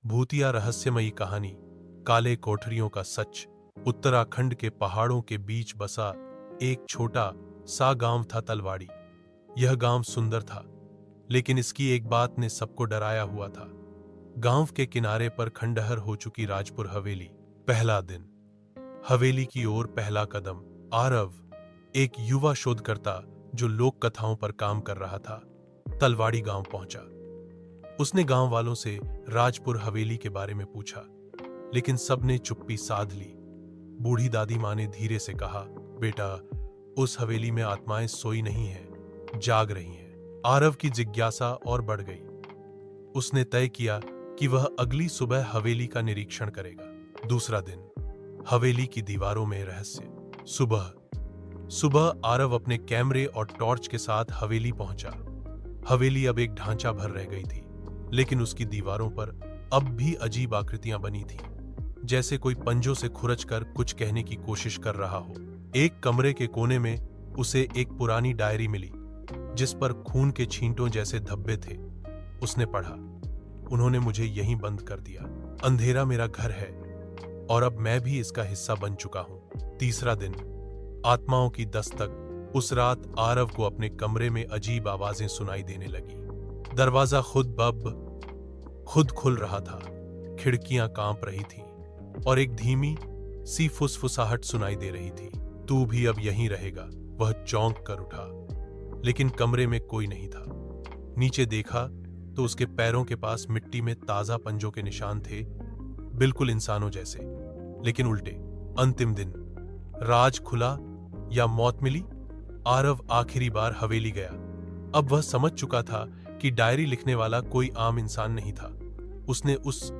भूतिया रहस्यमयी कहानी, काले कोठरियों का सच। उत्तराखंड के पहाड़ों के बीच बसा एक छोटा सा गांव था तलवाड़ी। यह गांव सुंदर था, लेकिन इसकी एक बात ने सबको डराया हुआ था। गांव के किनारे पर खंडहर हो चुकी राजपुर हवेली। पहला दिन। हवेली की ओर पहला कदम। आरव, एक युवा शोधकर्ता जो लोक कथाओं पर काम कर रहा था, तलवाड़ी गांव पहुंचा। उसने गांव वालों से राजपुर हवेली के बारे में पूछा, लेकिन सबने चुप्पी साध ली। बूढ़ी दादी माँ ने धीरे से कहा, बेटा, उस हवेली में आत्माएं सोई नहीं हैं, जाग रही हैं। आरव की जिज्ञासा और बढ़ गई। उसने तय किया कि वह अगली सुबह हवेली का निरीक्षण करेगा। दूसरा दिन। हवेली की दीवारों में रहस्य। सुबह सुबह आरव अपने कैमरे और टॉर्च के साथ हवेली पहुंचा। हवेली अब एक ढांचा भर रह गई थी, लेकिन उसकी दीवारों पर अब भी अजीब आकृतियां बनी थीं, जैसे कोई पंजों से खुरचकर कुछ कहने की कोशिश कर रहा हो। एक कमरे के कोने में उसे एक पुरानी डायरी मिली, जिस पर खून के छींटों जैसे धब्बे थे। उसने पढ़ा, उन्होंने मुझे यहीं बंद कर दिया। अंधेरा मेरा घर है और अब मैं भी इसका हिस्सा बन चुका हूं। तीसरा दिन। आत्माओं की दस्तक। उस रात आरव को अपने कमरे में अजीब आवाजें सुनाई देने लगी। दरवाजा खुद खुल रहा था, खिड़कियां कांप रही थीं और एक धीमी सी फुसफुसाहट सुनाई दे रही थी। तू भी अब यहीं रहेगा? वह चौंक कर उठा, लेकिन कमरे में कोई नहीं था। नीचे देखा तो उसके पैरों के पास मिट्टी में ताजा पंजों के निशान थे, बिल्कुल इंसानों जैसे, लेकिन उल्टे। अंतिम दिन। राज खुला या मौत मिली? आरव आखिरी बार हवेली गया। अब वह समझ चुका था कि डायरी लिखने वाला कोई आम इंसान नहीं था। उसने उस